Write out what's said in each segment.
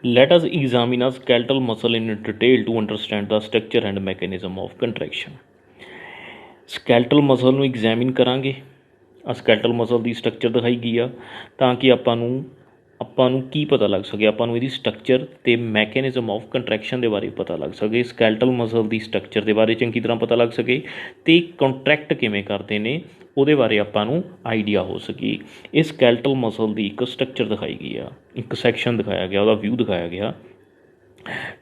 Let us examine a skeletal muscle in detail to understand the structure and mechanism of contraction. Skeletal muscle ਨੂੰ examine ਕਰਾਂਗੇ। ਆ ਸਕੈਲਟਲ muscle ਦੀ structure ਦਿਖਾਈ ਗਈ ਆ ਤਾਂ ਕਿ ਆਪਾਂ ਨੂੰ ਕੀ ਪਤਾ ਲੱਗ ਸਕੇ, ਆਪਾਂ ਨੂੰ ਇਹਦੀ ਸਟਰਕਚਰ ਅਤੇ ਮੈਕੈਨਿਜ਼ਮ ਆਫ ਕੰਟਰੈਕਸ਼ਨ ਦੇ ਬਾਰੇ ਪਤਾ ਲੱਗ ਸਕੇ, ਸਕੈਲਟਲ ਮਸਲ ਦੀ ਸਟਰਕਚਰ ਦੇ ਬਾਰੇ ਚੰਗੀ ਤਰ੍ਹਾਂ ਪਤਾ ਲੱਗ ਸਕੇ ਅਤੇ ਕੰਟਰੈਕਟ ਕਿਵੇਂ ਕਰਦੇ ਨੇ ਉਹਦੇ ਬਾਰੇ ਆਪਾਂ ਨੂੰ ਆਈਡੀਆ ਹੋ ਸਕੇ। ਇਹ ਸਕੈਲਟਲ ਮਸਲ ਦੀ ਇੱਕ ਸਟਰਕਚਰ ਦਿਖਾਈ ਗਈ ਆ, ਇੱਕ ਸੈਕਸ਼ਨ ਦਿਖਾਇਆ ਗਿਆ, ਉਹਦਾ ਵਿਊ ਦਿਖਾਇਆ ਗਿਆ।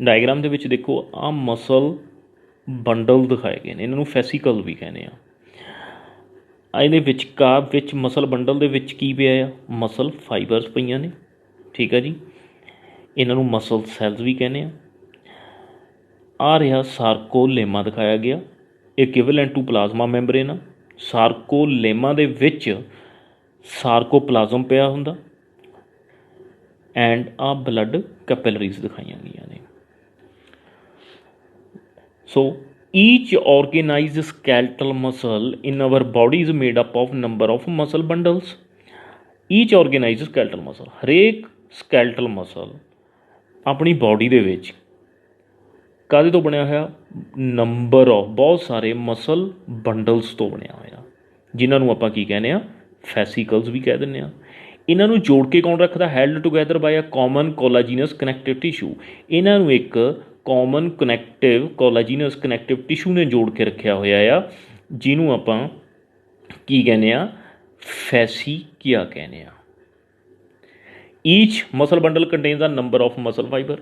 ਡਾਇਗਰਾਮ ਦੇ ਵਿੱਚ ਦੇਖੋ ਆਹ ਮਸਲ ਬੰਡਲ ਦਿਖਾਏ ਗਏ ਨੇ, ਇਹਨਾਂ ਨੂੰ ਫੈਸੀਕਲ ਵੀ ਕਹਿੰਦੇ ਆ। ਇਹਦੇ ਵਿਚਕਾਰ ਵਿੱਚ ਮਸਲ ਬੰਡਲ ਦੇ ਵਿੱਚ ਕੀ ਪਿਆ ਆ, ਮਸਲ ਫਾਈਬਰਸ ਪਈਆਂ ਨੇ, ਠੀਕ ਆ ਜੀ। ਇਹਨਾਂ ਨੂੰ ਮਸਲ ਸੈਲਸ ਵੀ ਕਹਿੰਦੇ ਆ ਰਿਹਾ ਸਾਰਕੋਲੇਮਾ ਦਿਖਾਇਆ ਗਿਆ, ਇਕੁਇਵਲੈਂਟ ਟੂ ਪਲਾਜ਼ਮਾ ਮੈਂਬਰੇਨ। ਸਾਰਕੋਲੇਮਾ ਦੇ ਵਿੱਚ ਸਾਰਕੋਪਲਾਜ਼ਮ ਪਿਆ ਹੁੰਦਾ ਐਂਡ ਆ ਬਲੱਡ ਕੈਪਿਲਰੀਜ਼ ਦਿਖਾਈਆਂ ਗਈਆਂ ਨੇ। So each organized skeletal muscle in our body is made up of number of muscle bundles. Each organized skeletal muscle, ਹਰੇਕ skeletal muscle ਆਪਣੀ ਬੋਡੀ ਦੇ ਵਿੱਚ ਕਾਹਦੇ ਤੋਂ ਬਣਿਆ ਹੋਇਆ, ਨੰਬਰ ਆਫ ਬਹੁਤ ਸਾਰੇ ਮਸਲ ਬੰਡਲਸ ਤੋਂ ਬਣਿਆ ਹੋਇਆ, ਜਿਨ੍ਹਾਂ ਨੂੰ ਆਪਾਂ ਕੀ ਕਹਿੰਦੇ ਆ, ਫੈਸੀਕਲਸ ਵੀ ਕਹਿ ਦਿੰਦੇ ਹਾਂ। ਇਹਨਾਂ ਨੂੰ ਜੋੜ ਕੇ ਕੌਣ ਰੱਖਦਾ, held together by a common collagenous connective tissue. ਇਹਨਾਂ ਨੂੰ ਇੱਕ ਕਾਮਨ ਕੋਲਾਜੀਨਸ ਕਨੈਕਟਿਵ ਟਿਸ਼ੂ ਨੇ ਜੋੜ ਕੇ ਰੱਖਿਆ ਹੋਇਆ ਆ, ਜਿਹਨੂੰ ਆਪਾਂ ਕੀ ਕਹਿੰਦੇ ਆ, ਫੈਸੀਕੀਆ ਕਹਿੰਦੇ ਆ। Each muscle bundle contains the number of muscle fibre.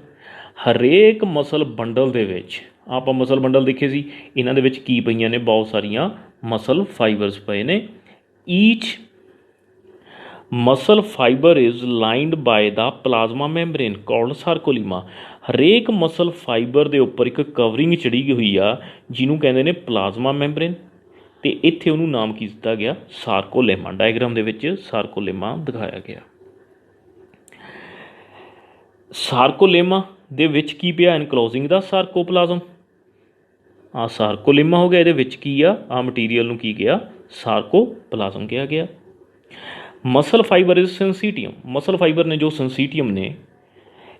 ਹਰੇਕ ਮਸਲ ਬੰਡਲ ਦੇ ਵਿੱਚ, ਆਪਾਂ ਮਸਲ ਬੰਡਲ ਦੇਖੇ ਸੀ, ਇਹਨਾਂ ਦੇ ਵਿੱਚ ਕੀ ਪਈਆਂ ਨੇ, ਬਹੁਤ ਸਾਰੀਆਂ ਮਸਲ ਫਾਈਬਰਸ ਪਏ ਨੇ। Each muscle fibre is lined by the plasma membrane called sarcolemma. ਹਰੇਕ ਮਸਲ ਫਾਈਬਰ ਦੇ ਉੱਪਰ ਇੱਕ ਕਵਰਿੰਗ ਚੜ੍ਹੀ ਹੋਈ ਆ, ਜਿਹਨੂੰ ਕਹਿੰਦੇ ਨੇ ਪਲਾਜ਼ਮਾ ਮੈਂਬਰੇਨ, ਅਤੇ ਇੱਥੇ ਉਹਨੂੰ ਨਾਮ ਕੀ ਦਿੱਤਾ ਗਿਆ, ਸਾਰਕੋਲੇਮਾ। ਡਾਇਗਰਾਮ ਦੇ ਵਿੱਚ ਸਾਰਕੋਲੇਮਾ ਦਿਖਾਇਆ ਗਿਆ। ਸਾਰਕੋਲੇਮਾ ਦੇ ਵਿੱਚ ਕੀ ਪਿਆ, ਇਨਕਲੋਜ਼ਿੰਗ ਦਾ ਸਾਰਕੋਪਲਾਜ਼ਮ। ਆਹ ਸਾਰਕੋਲੇਮਾ ਹੋ ਗਿਆ, ਇਹਦੇ ਵਿੱਚ ਕੀ ਆ, ਆਹ ਮਟੀਰੀਅਲ ਨੂੰ ਕੀ ਕਿਹਾ, ਸਾਰਕੋਪਲਾਜ਼ਮ ਕਿਹਾ ਗਿਆ। Muscle fibre is syncytium. Muscle fibre ਨੇ ਜੋ ਸਿੰਸੀਟੀਅਮ ਨੇ,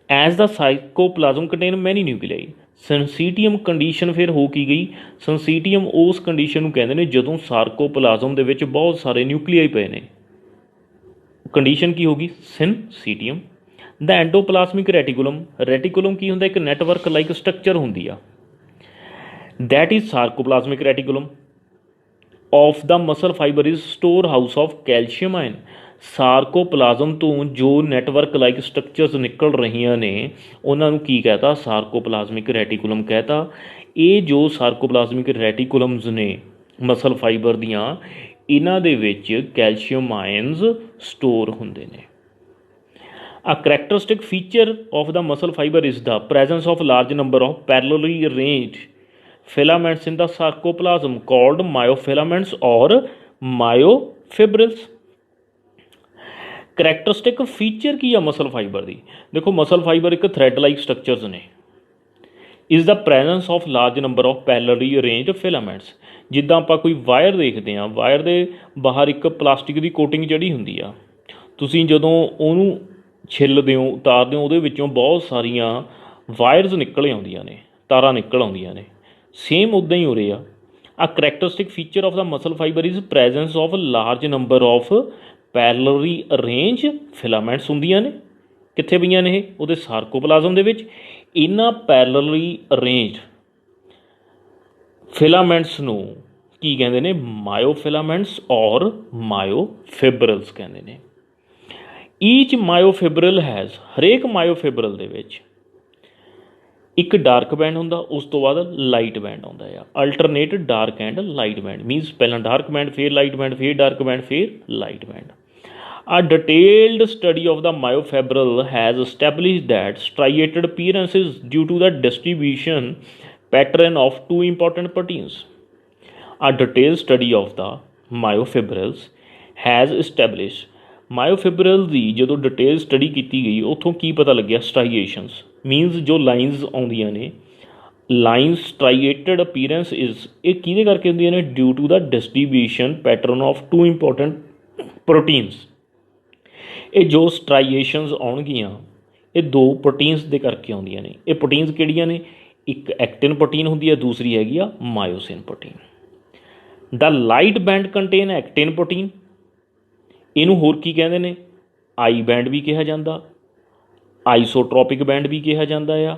ਐਜ਼ ਦਾ ਸਾਈਕੋਪਲਾਜ਼ਮ ਕੰਟੇਨ ਮੈਨੀ ਨਿਊਕਲੀਆਈ। ਸਿੰਸੀਟੀਅਮ ਕੰਡੀਸ਼ਨ ਫਿਰ ਹੋ ਕੀ ਗਈ, ਸਿੰਸੀਟੀਅਮ ਉਸ ਕੰਡੀਸ਼ਨ ਨੂੰ ਕਹਿੰਦੇ ਨੇ ਜਦੋਂ ਸਾਰਕੋਪਲਾਜ਼ਮ ਦੇ ਵਿੱਚ ਬਹੁਤ ਸਾਰੇ ਨਿਊਕਲੀਆਈ ਪਏ ਨੇ, ਕੰਡੀਸ਼ਨ ਕੀ ਹੋ ਗਈ, ਸਿੰਸੀਟੀਅਮ। ਦਾ ਐਂਡੋਪਲਾਜ਼ਮਿਕ ਰੈਟੀਕੂਲਮ। ਰੈਟੀਕੂਲਮ ਕੀ ਹੁੰਦਾ, ਇੱਕ ਨੈਟਵਰਕ ਲਾਈਕ ਸਟਰਕਚਰ ਹੁੰਦੀ ਆ, that is sarcoplasmic reticulum of the muscle fibre is store house of calcium ion. Sarcoplasm ਤੋਂ ਜੋ ਨੈਟਵਰਕ ਲਾਈਕ ਸਟਰਕਚਰਸ ਨਿਕਲ ਰਹੀਆਂ ਨੇ, ਉਹਨਾਂ ਨੂੰ ਕੀ ਕਹਿਤਾ, ਸਾਰਕੋਪਲਾਜ਼ਮਿਕ ਰੈਟੀਕੂਲਮ ਕਹਿਤਾ। ਇਹ ਜੋ ਸਾਰਕੋਪਲਾਜ਼ਮਿਕ ਰੈਟੀਕੂਲਮਸ ਨੇ ਮਸਲ ਫਾਈਬਰ ਦੀਆਂ, ਇਹਨਾਂ ਦੇ ਵਿੱਚ ਕੈਲਸ਼ੀਅਮ ਆਇਨਸ ਸਟੋਰ ਹੁੰਦੇ ਨੇ। A characteristic feature of the muscle fiber is the presence of large number of parallelly arranged filaments in the sarcoplasm called myofilaments or myofibrils। Characteristic feature ਕੀ ਆ muscle fibre ਦੀ, ਦੇਖੋ muscle fibre ਇੱਕ thread like structures ਨੇ। Is the presence of large number of parallely arranged filaments. ਜਿੱਦਾਂ ਆਪਾਂ ਕੋਈ wire ਦੇਖਦੇ ਹਾਂ, ਵਾਇਰ ਦੇ ਬਾਹਰ ਇੱਕ ਪਲਾਸਟਿਕ ਦੀ ਕੋਟਿੰਗ ਜਿਹੜੀ ਹੁੰਦੀ ਆ, ਤੁਸੀਂ ਜਦੋਂ ਉਹਨੂੰ ਛਿੱਲਦੇ ਹੋ, ਉਤਾਰਦੇ ਹੋ, ਉਹਦੇ ਵਿੱਚੋਂ ਬਹੁਤ ਸਾਰੀਆਂ ਵਾਇਰਸ ਨਿਕਲ ਆਉਂਦੀਆਂ ਨੇ, ਤਾਰਾਂ ਨਿਕਲ ਆਉਂਦੀਆਂ ਨੇ। ਸੇਮ ਉੱਦਾਂ ਹੀ ਹੋ ਰਿਹਾ। ਆ characteristic feature of the muscle fibre is presence of large number of parallely arrange filaments ਹੁੰਦੀਆਂ ਨੇ। ਕਿੱਥੇ ਪਈਆਂ ਨੇ ਇਹ, ਉਹਦੇ ਸਾਰਕੋਪਲਾਜ਼ਮ ਦੇ ਵਿੱਚ। ਇਹਨਾਂ ਪੈਰਲਲੀ ਅਰੇਂਜਡ ਫਿਲਾਮੈਂਟਸ ਨੂੰ ਕੀ ਕਹਿੰਦੇ ਨੇ, ਮਾਇਓਫਿਲਾਮੈਂਟਸ ਔਰ ਮਾਇਓਫਿਬਰਲਸ ਕਹਿੰਦੇ ਨੇ। ਈਚ ਮਾਇਓਫਿਬਰਲ ਹੈਜ਼, ਹਰੇਕ ਮਾਇਓਫਿਬਰਲ ਦੇ ਵਿੱਚ ਇੱਕ ਡਾਰਕ ਬੈਂਡ ਹੁੰਦਾ, ਉਸ ਤੋਂ ਬਾਅਦ ਲਾਈਟ ਬੈਂਡ ਆਉਂਦਾ ਆ। Alternate dark and light band means ਪਹਿਲਾਂ ਡਾਰਕ ਬੈਂਡ, ਫਿਰ ਲਾਈਟ ਬੈਂਡ, ਫਿਰ ਡਾਰਕ ਬੈਂਡ, ਫਿਰ light band. A detailed study of the myofibril has established that striated appearance is due to the distribution pattern of two important proteins. A detailed study of the myofibrils has established, ਮਾਇਓਫਿਬਰਲ ਦੀ ਜਦੋਂ detail study ਕੀਤੀ ਗਈ, ਉੱਥੋਂ ਕੀ ਪਤਾ ਲੱਗਿਆ, ਸਟ੍ਰਾਈਏਸ਼ਨਸ means ਜੋ lines ਆਉਂਦੀਆਂ ਨੇ, lines ਸਟ੍ਰਾਈਏਟਡ appearance is, ਇਹ ਕਿਹਦੇ ਕਰਕੇ ਹੁੰਦੀਆਂ ਨੇ, due to the distribution pattern of two important proteins. ਇਹ ਜੋ ਸਟ੍ਰਾਈਏਸ਼ਨਸ ਆਉਣਗੀਆਂ, ਇਹ ਦੋ ਪ੍ਰੋਟੀਨਸ ਦੇ ਕਰਕੇ ਆਉਂਦੀਆਂ ਨੇ। ਇਹ ਪ੍ਰੋਟੀਨਸ ਕਿਹੜੀਆਂ ਨੇ? ਇੱਕ ਐਕਟਿਨ ਪ੍ਰੋਟੀਨ ਹੁੰਦੀ ਹੈ, ਦੂਸਰੀ ਹੈਗੀ ਆ ਮਾਇਓਸਿਨ ਪ੍ਰੋਟੀਨ। ਦ ਲਾਈਟ ਬੈਂਡ ਕੰਟੇਨ ਐਕਟਿਨ ਪ੍ਰੋਟੀਨ, ਇਹਨੂੰ ਹੋਰ ਕੀ ਕਹਿੰਦੇ ਨੇ? ਆਈ ਬੈਂਡ ਵੀ ਕਿਹਾ ਜਾਂਦਾ, ਆਈਸੋਟ੍ਰੋਪਿਕ ਬੈਂਡ ਵੀ ਕਿਹਾ ਜਾਂਦਾ ਆ।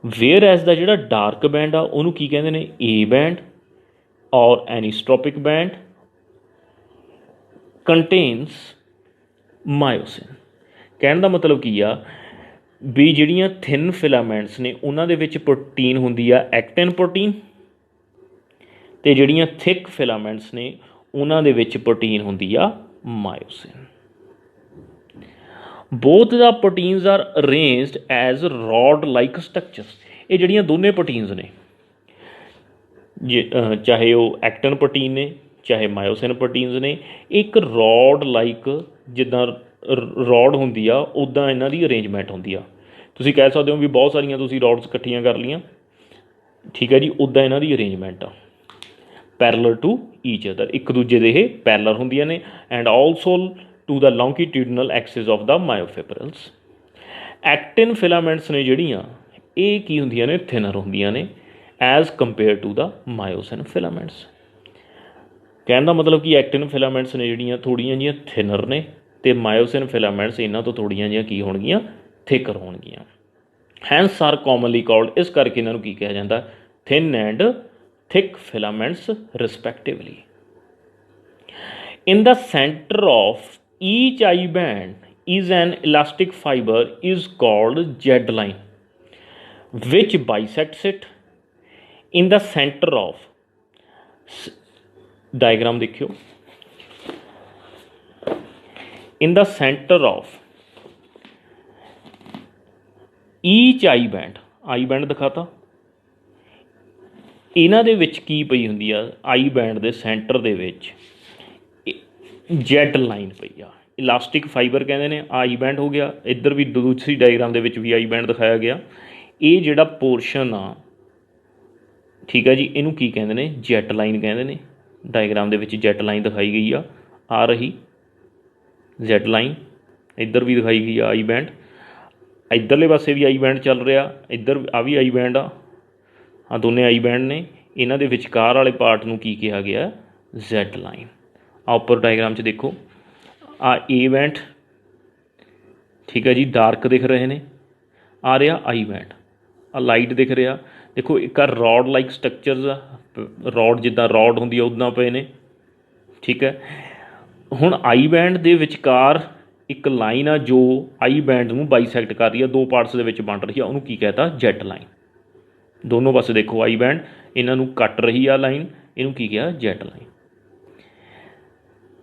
ਵੇਅਰ ਐਸ ਦਾ ਜਿਹੜਾ ਡਾਰਕ ਬੈਂਡ ਆ ਉਹਨੂੰ ਕੀ ਕਹਿੰਦੇ ਨੇ? ਏ ਬੈਂਡ ਔਰ ਐਨੀਸਟ੍ਰੋਪਿਕ ਬੈਂਡ ਕੰਟੇਨਸ ਮਾਇਓਸਿਨ। ਕਹਿਣ ਦਾ ਮਤਲਬ ਕੀ ਆ ਵੀ ਜਿਹੜੀਆਂ ਥਿਨ ਫਿਲਾਮੈਂਟਸ ਨੇ ਉਹਨਾਂ ਦੇ ਵਿੱਚ ਪ੍ਰੋਟੀਨ ਹੁੰਦੀ ਆ ਐਕਟਿਨ ਪ੍ਰੋਟੀਨ, ਅਤੇ ਜਿਹੜੀਆਂ ਥਿਕ ਫਿਲਾਮੈਂਟਸ ਨੇ ਉਹਨਾਂ ਦੇ ਵਿੱਚ ਪ੍ਰੋਟੀਨ ਹੁੰਦੀ ਆ myosin. Both the proteins are arranged as rod like structures. ਇਹ ਜਿਹੜੀਆਂ ਦੋਨੇ ਪ੍ਰੋਟੀਨਸ ਨੇ, ਚਾਹੇ ਉਹ ਐਕਟਿਨ ਪ੍ਰੋਟੀਨ ਨੇ ਚਾਹੇ ਮਾਇਓਸਿਨ ਪ੍ਰੋਟੀਨਸ ਨੇ, ਇੱਕ ਰੋਡ ਲਾਈਕ ਜਿੱਦਾਂ ਰੋਡ ਹੁੰਦੀ ਆ ਉੱਦਾਂ ਇਹਨਾਂ ਦੀ ਅਰੇਂਜਮੈਂਟ ਹੁੰਦੀ ਆ। ਤੁਸੀਂ ਕਹਿ ਸਕਦੇ ਹੋ ਵੀ ਬਹੁਤ ਸਾਰੀਆਂ ਤੁਸੀਂ ਰੋਡਸ ਇਕੱਠੀਆਂ ਕਰ ਲਈਆਂ, ਠੀਕ ਹੈ ਜੀ, ਉੱਦਾਂ ਇਹਨਾਂ ਦੀ ਅਰੇਂਜਮੈਂਟ ਆ ਪੈਰਲਰ ਟੂ ਈਚ ਅਦਰ, ਇੱਕ ਦੂਜੇ ਦੇ ਇਹ ਪੈਰਲਰ ਹੁੰਦੀਆਂ ਨੇ। And also to the longitudinal axis of the myofibrils. Actin filaments ਨੇ ਜਿਹੜੀਆਂ ਇਹ ਕੀ ਹੁੰਦੀਆਂ ਨੇ? ਥਿਨਰ ਹੁੰਦੀਆਂ ਨੇ as compare to the myosin filaments. ਕਹਿਣ ਦਾ ਮਤਲਬ ਕਿ ਐਕਟਿਨ ਫਿਲਾਮੈਂਟਸ ਨੇ ਜਿਹੜੀਆਂ ਥੋੜ੍ਹੀਆਂ ਜਿਹੀਆਂ ਥਿਨਰ ਨੇ, ਅਤੇ ਮਾਇਓਸਿਨ ਫਿਲਾਮੈਂਟਸ ਇਹਨਾਂ ਤੋਂ ਥੋੜ੍ਹੀਆਂ ਜਿਹੀਆਂ ਕੀ ਹੋਣਗੀਆਂ? ਥਿਕਰ ਹੋਣਗੀਆਂ। ਹੈਂਸ ਆਰ ਕਾਮਨਲੀ ਕਾਲਡ, ਇਸ ਕਰਕੇ ਇਹਨਾਂ ਨੂੰ ਕੀ ਕਿਹਾ ਜਾਂਦਾ? Thin and thick filaments respectively. In the centre of each eye band is an elastic fiber is called Z line which bisects it in the center of diagram देखियो in the center of each eye band ਦਿਖਾਤਾ। ਇਹਨਾਂ ਦੇ ਵਿੱਚ ਕੀ ਪਈ ਹੁੰਦੀ ਆ? ਆਈ band ਦੇ centre ਦੇ ਵਿੱਚ ਜੈਡ ਲਾਈਨ ਪਈ ਆ, ਇਲਾਸਟਿਕ ਫਾਈਬਰ ਕਹਿੰਦੇ ਨੇ। ਆਈ ਬੈਂਡ ਹੋ ਗਿਆ, ਇੱਧਰ ਵੀ ਦੂਸਰੀ ਡਾਇਗਰਾਮ ਦੇ ਵਿੱਚ ਵੀ ਆਈ ਬੈਂਡ ਦਿਖਾਇਆ ਗਿਆ। ਇਹ ਜਿਹੜਾ ਪੋਰਸ਼ਨ ਆ, ਠੀਕ ਹੈ ਜੀ, ਇਹਨੂੰ ਕੀ ਕਹਿੰਦੇ ਨੇ? ਜੈਟ ਲਾਈਨ ਕਹਿੰਦੇ ਨੇ। ਡਾਇਗਰਾਮ ਦੇ ਵਿੱਚ ਜੈਟ ਲਾਈਨ ਦਿਖਾਈ ਗਈ ਆ ਰਹੀ ਜੈਟ ਲਾਈਨ, ਇੱਧਰ ਵੀ ਦਿਖਾਈ ਗਈ ਆ ਆਈ ਬੈਂਡ, ਇੱਧਰਲੇ ਪਾਸੇ ਵੀ ਆਈ ਬੈਂਡ ਚੱਲ ਰਿਹਾ, ਇੱਧਰ ਆ ਵੀ ਆਈ ਬੈਂਡ ਆ ਦੋਨੇ ਆਈ ਬੈਂਡ ਨੇ। ਇਹਨਾਂ ਦੇ ਵਿਚਕਾਰ ਵਾਲੇ ਪਾਰਟ ਨੂੰ ਕੀ ਕਿਹਾ ਗਿਆ? Z line. ਆ ਉੱਪਰ ਡਾਇਗਰਾਮ 'ਚ ਦੇਖੋ, ਆ ਏ ਬੈਂਡ, ਠੀਕ ਹੈ ਜੀ, ਡਾਰਕ ਦਿਖ ਰਹੇ ਨੇ, ਆ ਰਿਹਾ ਆਈ ਬੈਂਡ, ਆ ਲਾਈਟ ਦਿਖ ਰਿਹਾ। ਦੇਖੋ ਇੱਕ ਆ ਰੋਡ ਲਾਈਕ ਸਟਰਕਚਰਸ ਆ, ਰੋਡ ਜਿੱਦਾਂ ਰੋਡ ਹੁੰਦੀ ਆ ਉੱਦਾਂ ਪਏ ਨੇ, ਠੀਕ ਹੈ। ਹੁਣ ਆਈ ਬੈਂਡ ਦੇ ਵਿਚਕਾਰ ਇੱਕ ਲਾਈਨ ਆ ਜੋ ਆਈ ਬੈਂਡ ਨੂੰ ਬਾਈਸੈਕਟ ਕਰ ਰਹੀ ਆ, ਦੋ ਪਾਰਟਸ ਦੇ ਵਿੱਚ ਵੰਡ ਰਹੀ ਆ, ਉਹਨੂੰ ਕੀ ਕਹਿਤਾ? Jet line. ਦੋਨੋਂ ਪਾਸੇ ਦੇਖੋ ਆਈ ਬੈਂਡ ਇਹਨਾਂ ਨੂੰ ਕੱਟ ਰਹੀ ਆ ਲਾਈਨ, ਇਹਨੂੰ ਕੀ ਕਿਹਾ? Jet line.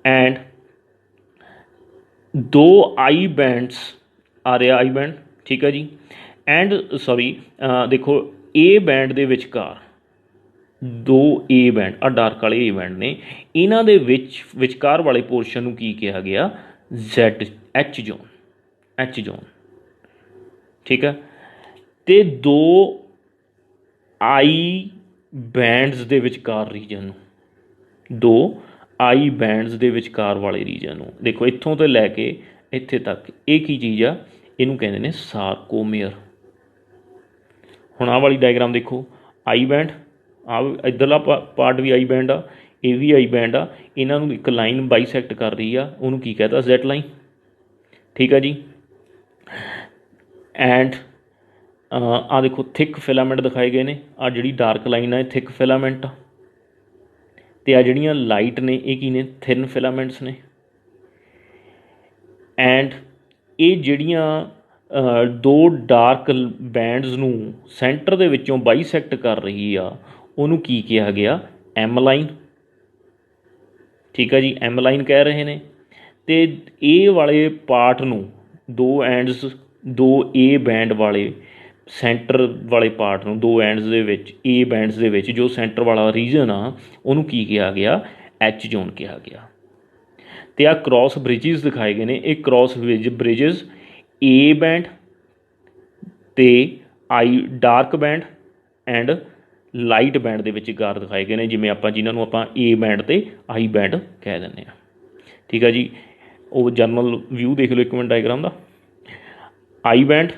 ਐਂਡ ਦੋ ਆਈ ਬੈਂਡਸ ਆ ਰਿਹਾ ਆਈ ਬੈਂਡ, ਠੀਕ ਹੈ ਜੀ। ਐਂਡ ਦੇਖੋ ਏ ਬੈਂਡ ਦੇ ਵਿਚਕਾਰ ਦੋ ਏ ਬੈਂਡ, ਆ ਡਾਰਕ ਵਾਲੇ ਏ ਬੈਂਡ ਨੇ, ਇਹਨਾਂ ਦੇ ਵਿਚਕਾਰ ਵਾਲੇ ਪੋਰਸ਼ਨ ਨੂੰ ਕੀ ਕਿਹਾ ਗਿਆ? ਜ਼ੈਡ ਐਚ ਜ਼ੋਨ, ਠੀਕ ਹੈ। ਅਤੇ ਦੋ ਆਈ ਬੈਂਡਸ ਦੇ ਵਿਚਕਾਰ ਰੀਜਨ ਨੂੰ, ਦੋ ਆਈ ਬੈਂਡਸ ਦੇ ਵਿਚਕਾਰ ਵਾਲੇ ਰੀਜਨ ਨੂੰ ਦੇਖੋ, ਇੱਥੋਂ ਤੋਂ ਲੈ ਕੇ ਇੱਥੇ ਤੱਕ ਇਹ ਕੀ ਚੀਜ਼ ਆ? ਇਹਨੂੰ ਕਹਿੰਦੇ ਨੇ ਸਾਰਕੋਮੀਅਰ। ਹੁਣ ਆਹ ਵਾਲੀ ਡਾਇਗਰਾਮ ਦੇਖੋ, ਆਈ ਬੈਂਡ, ਆ ਇੱਧਰਲਾ ਪਾਰਟ ਵੀ ਆਈ ਬੈਂਡ ਆ, ਇਹ ਵੀ ਆਈ ਬੈਂਡ ਆ, ਇਹਨਾਂ ਨੂੰ ਇੱਕ ਲਾਈਨ ਬਾਈਸੈਕਟ ਕਰ ਰਹੀ ਆ, ਉਹਨੂੰ ਕੀ ਕਹਿਤਾ? ਜ਼ੈਡ ਲਾਈਨ, ਠੀਕ ਆ ਜੀ। ਐਂਡ ਆ ਦੇਖੋ ਥਿਕ ਫਿਲਾਮੈਂਟ ਦਿਖਾਏ ਗਏ ਨੇ, ਆ ਜਿਹੜੀ ਡਾਰਕ ਲਾਈਨ ਆ ਇਹ ਥਿਕ ਫਿਲਾਮੈਂਟ ਆ, ਅਤੇ ਆ ਜਿਹੜੀਆਂ ਲਾਈਟ ਨੇ ਇਹ ਕੀ ਨੇ? ਥਿਨ ਫਿਲਾਮੈਂਟਸ ਨੇ। ਐਂਡ ਇਹ ਜਿਹੜੀਆਂ ਦੋ ਡਾਰਕ ਬੈਂਡਸ ਨੂੰ ਸੈਂਟਰ ਦੇ ਵਿੱਚੋਂ ਬਾਈਸੈਕਟ ਕਰ ਰਹੀ ਆ, ਉਹਨੂੰ ਕੀ ਕਿਹਾ ਗਿਆ? ਐਮ ਲਾਈਨ, ਠੀਕ ਆ ਜੀ, ਐਮ ਲਾਈਨ ਕਹਿ ਰਹੇ ਨੇ। ਅਤੇ ਇਹ ਵਾਲੇ ਪਾਰਟ ਨੂੰ ਦੋ ਏ ਬੈਂਡ ਵਾਲੇ ਸੈਂਟਰ ਵਾਲੇ ਪਾਰਟ ਨੂੰ, ਦੋ ਐਂਡਸ ਦੇ ਵਿੱਚ, ਏ ਬੈਂਡਸ ਦੇ ਵਿੱਚ ਜੋ ਸੈਂਟਰ ਵਾਲਾ ਰੀਜਨ ਆ ਉਹਨੂੰ ਕੀ ਕਿਹਾ ਗਿਆ? ਐਚ ਜ਼ੋਨ ਕਿਹਾ ਗਿਆ। ਅਤੇ ਆਹ ਕ੍ਰੋਸ ਬ੍ਰਿਜਿਸ ਦਿਖਾਏ ਗਏ ਨੇ, ਇਹ ਕ੍ਰੋਸ ਬ੍ਰਿਜਿਸ ਏ ਬੈਂਡ ਅਤੇ I dark band and light band ਦੇ ਵਿਚਕਾਰ ਦਿਖਾਏ ਗਏ ਨੇ, ਜਿਵੇਂ ਜਿਨ੍ਹਾਂ ਨੂੰ ਆਪਾਂ ਏ ਬੈਂਡ ਅਤੇ ਆਈ ਬੈਂਡ ਕਹਿ ਦਿੰਦੇ ਹਾਂ, ਠੀਕ ਆ ਜੀ। ਉਹ ਜਨਰਲ ਵਿਊ ਦੇਖ ਲਓ ਇੱਕ minute diagram the. I band,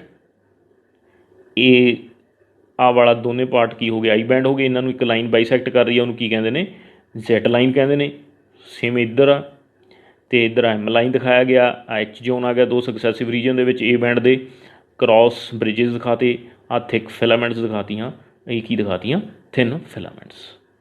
ਇਹ ਆਹ ਵਾਲਾ ਦੋਨੇ ਪਾਰਟ ਕੀ ਹੋ ਗਏ, ਆਈ ਬੈਂਡ ਹੋ ਗਏ। ਇਹਨਾਂ ਨੂੰ ਇੱਕ ਲਾਈਨ ਬਾਈਸੈਕਟ ਕਰ ਰਹੀ ਹੈ, ਉਹਨੂੰ ਕੀ ਕਹਿੰਦੇ ਨੇ, ਜ਼ੈਡ ਲਾਈਨ ਕਹਿੰਦੇ ਨੇ। ਸੇਮ ਇੱਧਰ ਆ, ਅਤੇ ਇੱਧਰ ਐਮ ਲਾਈਨ ਦਿਖਾਇਆ ਗਿਆ, ਐਚ ਜੋਨ ਆ ਗਿਆ ਦੋ ਸਕਸੈਸਿਵ ਰੀਜਨ ਦੇ ਵਿੱਚ ਏ ਬੈਂਡ ਦੇ। ਕ੍ਰੋਸ ਬ੍ਰਿਜਿਸ ਦਿਖਾਤੇ, ਆਹ ਥਿਕ ਫਿਲਾਮੈਂਟਸ ਦਿਖਾਤੀਆਂ, ਇਹ ਕੀ ਦਿਖਾਤੀਆਂ, ਥਿਨ ਫਿਲਾਮੈਂਟਸ।